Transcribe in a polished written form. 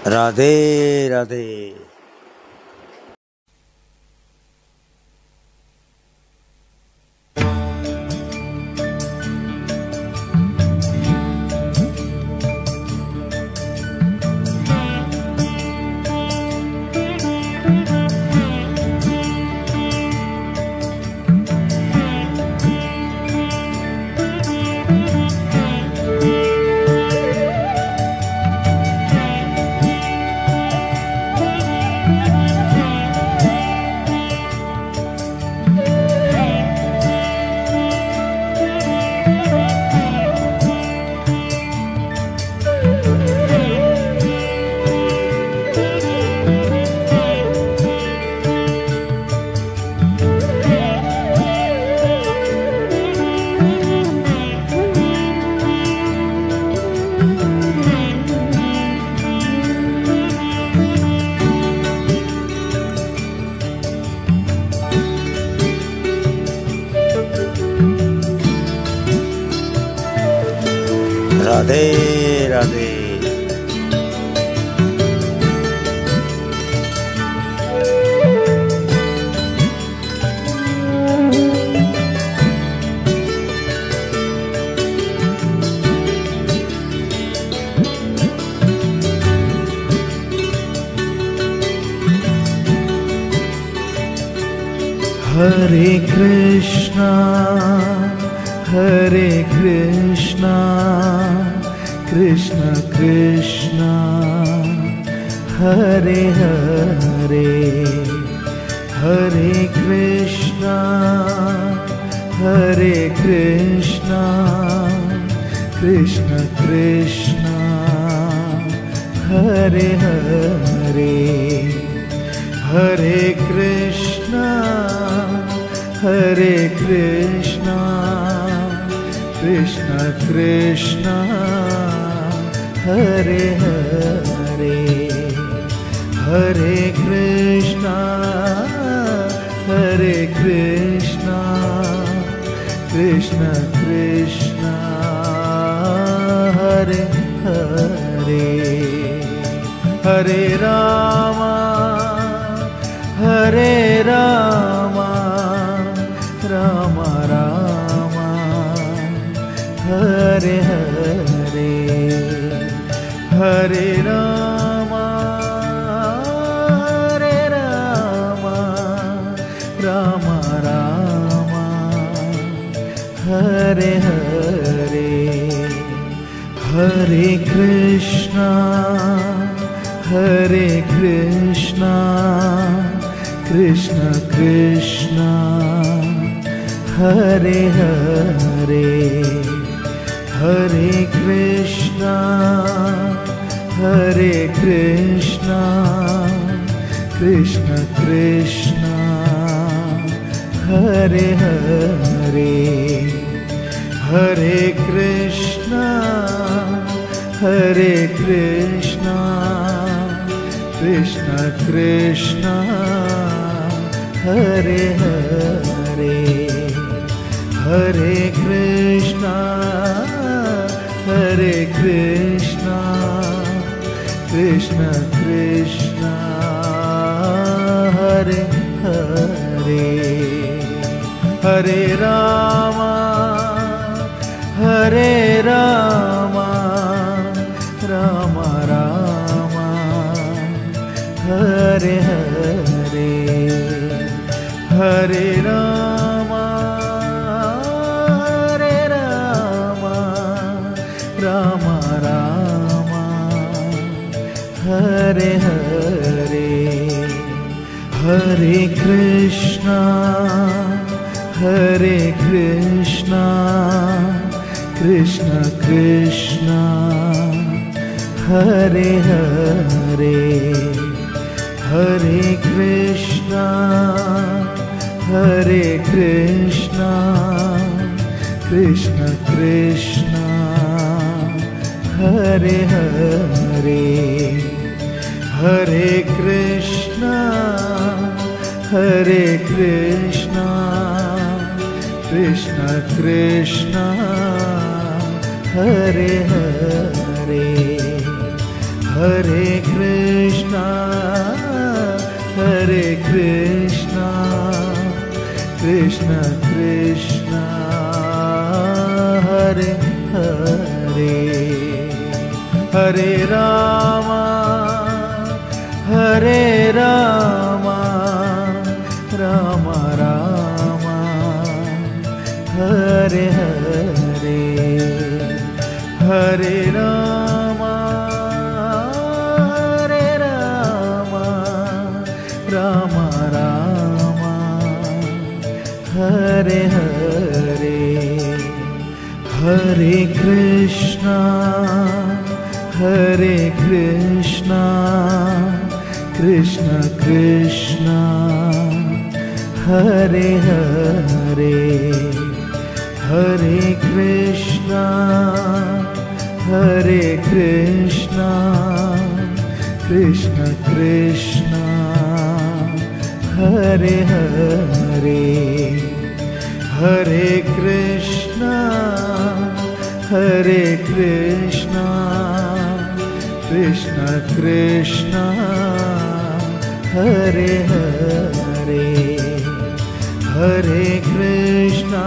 Radhe Radhe. Radhe Radhe. Hare Krishna Krishna Krishna Hare Hare, Hare Krishna Krishna Krishna Hare Hare, Hare Krishna Krishna Krishna Hare Hare, Hare Krishna Krishna Krishna Hare Hare, Hare Rama Ram Ram Hare Hare, Hare Ram Ram Ram Hare Hare, Hare Krishna Krishna Krishna Hare Hare, Hare Krishna Krishna Krishna Hare Hare, Hare Krishna Krishna Krishna Hare Hare, Hare Krishna Krishna Krishna Hare Hare, Hare Ram Ram Ram Hare Hare, Hare Ram Ram Ram Hare Hare, Hare Krishna Krishna Krishna Hare Hare, Hare Krishna Krishna Krishna Hare Hare, Hare Krishna Krishna Krishna Hare Hare, Hare Krishna, Hare Krishna, Krishna Krishna, Hare Hare, Hare Rama, Hare Rama, Rama Rama, Hare Hare, Hare Rama, Hare Rama, Rama Rama, Hare Hare, Hare Krishna, Hare Krishna, Krishna Krishna, Hare Hare, Hare Krishna, Hare Krishna, Krishna Krishna, Hare Hare, Hare Krishna, Hare Krishna, Krishna Krishna, Hare Hare, Hare Krishna,